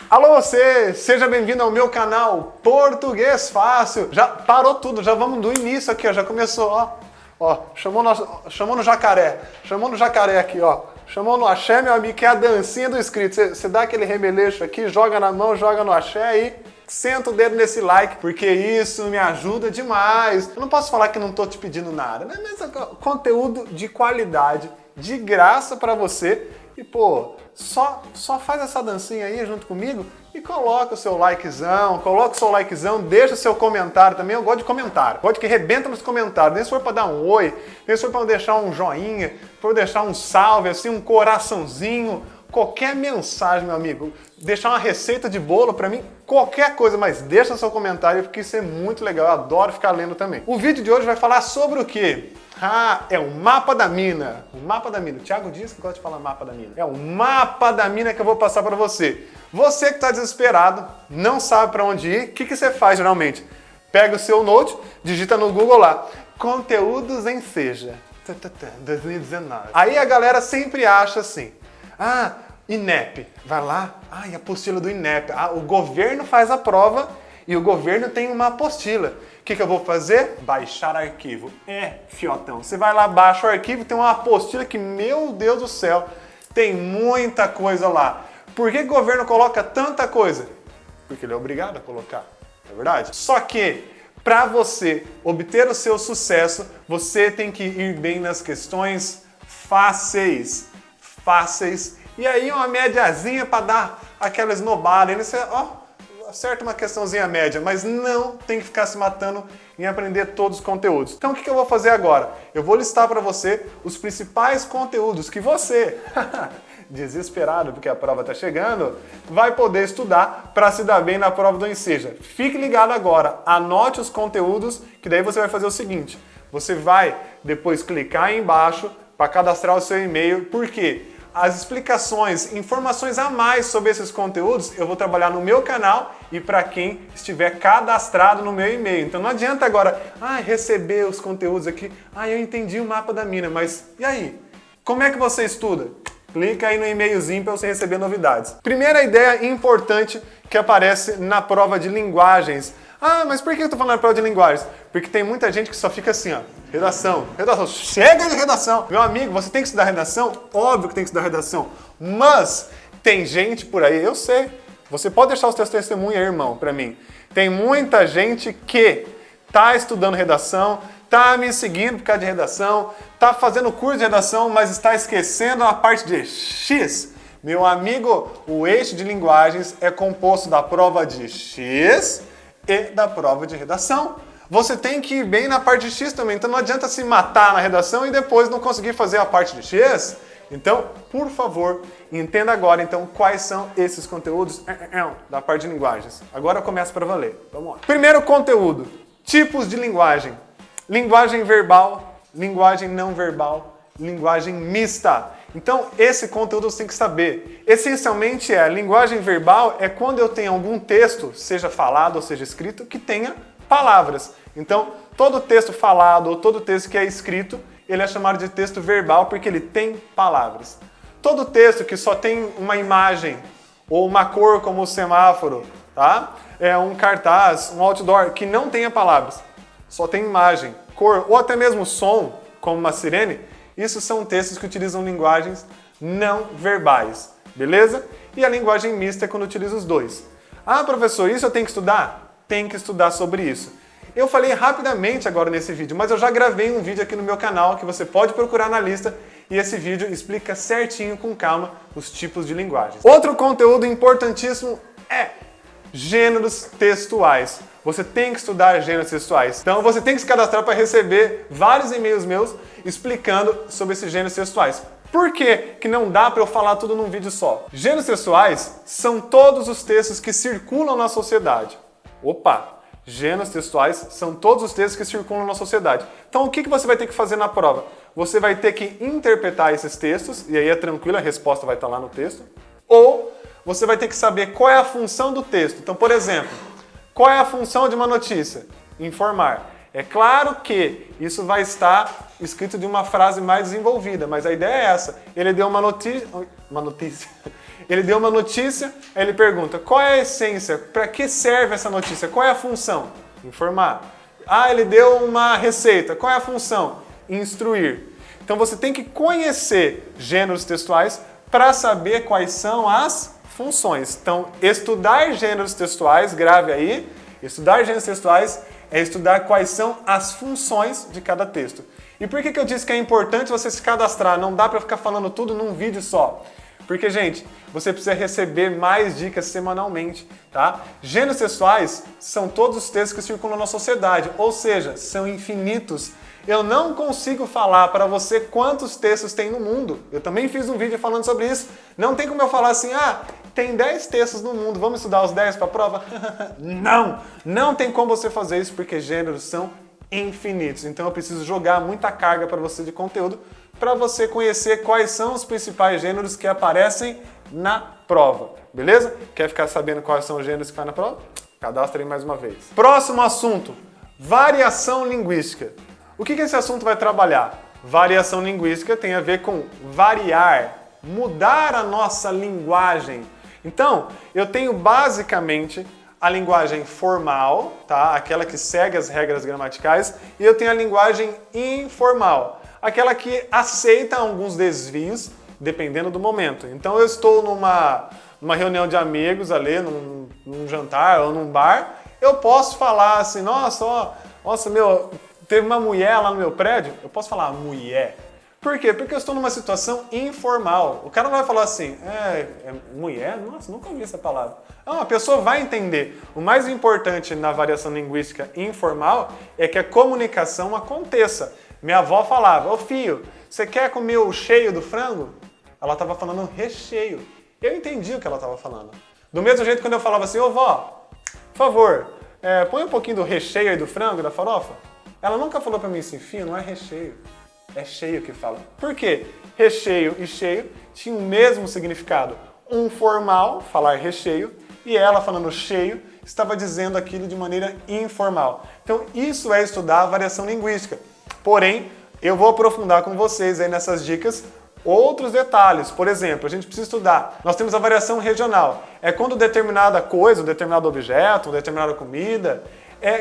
Alô você, seja bem-vindo ao meu canal Português Fácil. Já parou tudo, já vamos do início aqui, ó, já começou, ó, chamou no jacaré aqui, ó. Chamou no axé, meu amigo, que é a dancinha do inscrito. Você dá aquele remeleixo aqui, joga na mão, joga no axé e senta o dedo nesse like, porque isso me ajuda demais. Eu não posso falar que não tô te pedindo nada, né? Mas é conteúdo de qualidade, de graça pra você. E, pô, só faz essa dancinha aí junto comigo e coloca o seu likezão, deixa o seu comentário também. Eu gosto de comentário, gosto que rebenta nos comentários, nem se for pra dar um oi, nem se for pra deixar um joinha, pra deixar um salve, assim, um coraçãozinho, qualquer mensagem, meu amigo, deixar uma receita de bolo pra mim, qualquer coisa, mas deixa seu comentário porque isso é muito legal, eu adoro ficar lendo também. O vídeo de hoje vai falar sobre o quê? Ah, é o mapa da mina. O mapa da mina. O Thiago diz que gosta de falar mapa da mina. É o mapa da mina que eu vou passar pra você. Você que tá desesperado, não sabe pra onde ir, o que você faz geralmente? Pega o seu note, digita no Google lá, conteúdos em Seja 2019. Aí a galera sempre acha assim, INEP, vai lá, e a apostila do INEP. O governo faz a prova e o governo tem uma apostila. O que eu vou fazer? Baixar arquivo. Fiotão, você vai lá, baixa o arquivo, tem uma apostila que, meu Deus do céu, tem muita coisa lá. Por que o governo coloca tanta coisa? Porque ele é obrigado a colocar, não é verdade? Só que, para você obter o seu sucesso, você tem que ir bem nas questões fáceis. E aí uma médiazinha para dar aquela esnobada. Aí você, acerta uma questãozinha média, mas não tem que ficar se matando em aprender todos os conteúdos. Então o que eu vou fazer agora? Eu vou listar para você os principais conteúdos que você, desesperado porque a prova está chegando, vai poder estudar para se dar bem na prova do Enseja. Fique ligado agora, anote os conteúdos, que daí você vai fazer o seguinte, você vai depois clicar aí embaixo para cadastrar o seu e-mail, por quê? As explicações, informações a mais sobre esses conteúdos eu vou trabalhar no meu canal e para quem estiver cadastrado no meu e-mail. Então não adianta agora, receber os conteúdos aqui, eu entendi o mapa da mina, mas e aí? Como é que você estuda? Clica aí no e-mailzinho para você receber novidades. Primeira ideia importante que aparece na prova de linguagens. Mas por que eu tô falando na prova de linguagens? Porque tem muita gente que só fica assim, redação, chega de redação. Meu amigo, você tem que estudar redação? Óbvio que tem que estudar redação. Mas tem gente por aí, eu sei, você pode deixar os seus testemunhos aí, irmão, pra mim. Tem muita gente que tá estudando redação, tá me seguindo por causa de redação, tá fazendo curso de redação, mas está esquecendo a parte de X. Meu amigo, o eixo de linguagens é composto da prova de X e da prova de redação. Você tem que ir bem na parte de X também, então não adianta se matar na redação e depois não conseguir fazer a parte de X. Então, por favor, entenda agora então quais são esses conteúdos da parte de linguagens. Agora eu começo para valer. Vamos lá. Primeiro conteúdo, tipos de linguagem. Linguagem verbal, linguagem não verbal, linguagem mista. Então, esse conteúdo você tem que saber. Essencialmente linguagem verbal é quando eu tenho algum texto, seja falado ou seja escrito, que tenha palavras. Então, todo texto falado ou todo texto que é escrito, ele é chamado de texto verbal porque ele tem palavras. Todo texto que só tem uma imagem ou uma cor como o semáforo, tá? É um cartaz, um outdoor que não tenha palavras, só tem imagem, cor ou até mesmo som, como uma sirene, isso são textos que utilizam linguagens não verbais, beleza? E a linguagem mista é quando utiliza os dois. Professor, isso eu tenho que estudar? Tem que estudar sobre isso. Eu falei rapidamente agora nesse vídeo, mas eu já gravei um vídeo aqui no meu canal que você pode procurar na lista e esse vídeo explica certinho, com calma, os tipos de linguagens. Outro conteúdo importantíssimo é gêneros textuais. Você tem que estudar gêneros textuais. Então você tem que se cadastrar para receber vários e-mails meus explicando sobre esses gêneros textuais. Por que que não dá para eu falar tudo num vídeo só? Gêneros textuais são todos os textos que circulam na sociedade. Gêneros textuais são todos os textos que circulam na sociedade. Então o que você vai ter que fazer na prova? Você vai ter que interpretar esses textos, e aí é tranquilo, a resposta vai estar lá no texto. Ou você vai ter que saber qual é a função do texto. Então, por exemplo, qual é a função de uma notícia? Informar. É claro que isso vai estar escrito de uma frase mais desenvolvida, mas a ideia é essa. Ele deu uma notícia, Ele deu uma notícia, aí ele pergunta, qual é a essência? Para que serve essa notícia? Qual é a função? Informar. Ah, ele deu uma receita. Qual é a função? Instruir. Então você tem que conhecer gêneros textuais para saber quais são as funções. Então, estudar gêneros textuais, grave aí, estudar gêneros textuais é estudar quais são as funções de cada texto. E por que eu disse que é importante você se cadastrar? Não dá para ficar falando tudo num vídeo só. Porque, gente, você precisa receber mais dicas semanalmente, tá? Gêneros textuais são todos os textos que circulam na sociedade, ou seja, são infinitos. Eu não consigo falar para você quantos textos tem no mundo. Eu também fiz um vídeo falando sobre isso. Não tem como eu falar assim, tem 10 textos no mundo, vamos estudar os 10 para a prova? Não tem como você fazer isso porque gêneros são infinitos. Então eu preciso jogar muita carga para você de conteúdo para você conhecer quais são os principais gêneros que aparecem na prova, beleza? Quer ficar sabendo quais são os gêneros que vai na prova? Cadastre aí mais uma vez. Próximo assunto, variação linguística. O que esse assunto vai trabalhar? Variação linguística tem a ver com variar, mudar a nossa linguagem. Então, eu tenho basicamente a linguagem formal, tá? Aquela que segue as regras gramaticais, e eu tenho a linguagem informal, aquela que aceita alguns desvios, dependendo do momento. Então eu estou numa reunião de amigos ali, num jantar ou num bar, eu posso falar assim, teve uma mulher lá no meu prédio, eu posso falar mulher. Por quê? Porque eu estou numa situação informal. O cara não vai falar assim, mulher? Nossa, nunca ouvi essa palavra. Não, a pessoa vai entender. O mais importante na variação linguística informal é que a comunicação aconteça. Minha avó falava, ô filho, você quer comer o cheio do frango? Ela estava falando recheio. Eu entendi o que ela estava falando. Do mesmo jeito quando eu falava assim, ô vó, por favor, põe um pouquinho do recheio aí do frango, da farofa. Ela nunca falou pra mim assim, filho, não é recheio, é cheio que fala. Por quê? Recheio e cheio tinham o mesmo significado. Um formal, falar recheio, e ela falando cheio, estava dizendo aquilo de maneira informal. Então isso é estudar a variação linguística. Porém, eu vou aprofundar com vocês aí nessas dicas outros detalhes. Por exemplo, a gente precisa estudar. Nós temos a variação regional. É quando determinada coisa, um determinado objeto, uma determinada comida,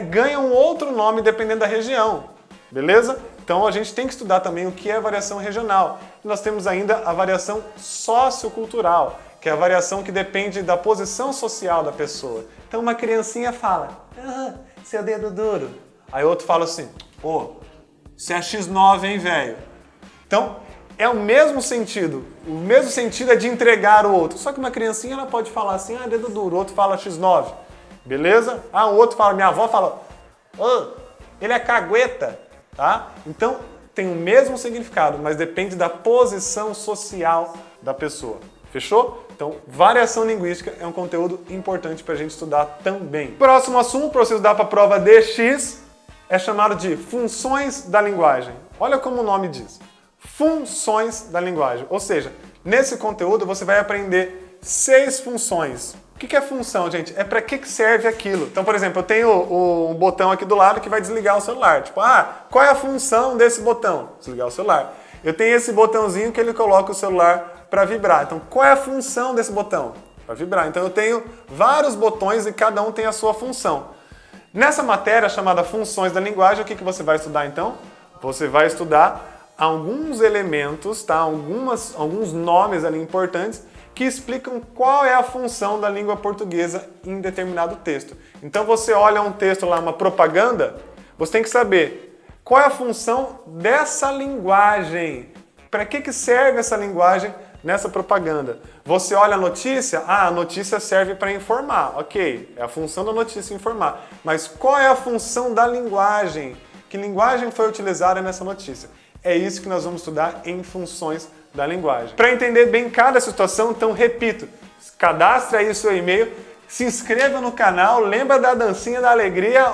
ganha um outro nome dependendo da região. Beleza? Então a gente tem que estudar também o que é variação regional. Nós temos ainda a variação sociocultural, que é a variação que depende da posição social da pessoa. Então uma criancinha fala, seu dedo duro. Aí outro fala assim, você é X9, hein, velho? Então, é o mesmo sentido. O mesmo sentido é de entregar o outro. Só que uma criancinha ela pode falar assim, dedo duro. O outro fala X9. Beleza? O outro fala, minha avó fala, ele é cagueta. Tá? Então, tem o mesmo significado, mas depende da posição social da pessoa. Fechou? Então, variação linguística é um conteúdo importante para a gente estudar também. Próximo assunto para você estudar para a prova DX é chamado de funções da linguagem. Olha como o nome diz. Funções da linguagem. Ou seja, nesse conteúdo você vai aprender 6 funções. O que é função, gente? É para que serve aquilo. Então, por exemplo, eu tenho um botão aqui do lado que vai desligar o celular. Tipo, qual é a função desse botão? Desligar o celular. Eu tenho esse botãozinho que ele coloca o celular para vibrar. Então, qual é a função desse botão? Para vibrar. Então, eu tenho vários botões e cada um tem a sua função. Nessa matéria chamada funções da linguagem, o que você vai estudar então? Você vai estudar alguns elementos, tá? Alguns nomes ali importantes que explicam qual é a função da língua portuguesa em determinado texto. Então você olha um texto lá, uma propaganda, você tem que saber qual é a função dessa linguagem. Para que serve essa linguagem nessa propaganda? Você olha a notícia, a notícia serve para informar, ok, é a função da notícia informar. Mas qual é a função da linguagem? Que linguagem foi utilizada nessa notícia? É isso que nós vamos estudar em funções da linguagem. Para entender bem cada situação, então repito, cadastre aí o seu e-mail, se inscreva no canal, lembra da dancinha da alegria,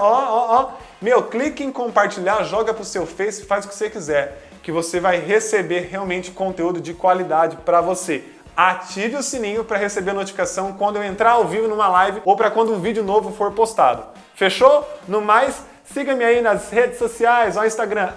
clique em compartilhar, joga pro seu Face, faz o que você quiser, que você vai receber realmente conteúdo de qualidade para você. Ative o sininho para receber notificação quando eu entrar ao vivo numa live ou para quando um vídeo novo for postado. Fechou? No mais, siga-me aí nas redes sociais, no Instagram,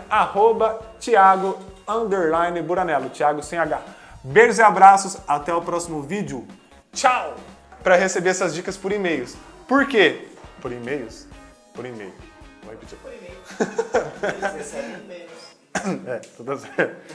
@Thiago_Buranello, Thiago sem H. Beijos e abraços, até o próximo vídeo. Tchau! Para receber essas dicas por e-mails. Por quê? Por e-mails? Por e-mail. Vou repetir. Por e-mail. Eles recebem e-mails. Tudo certo.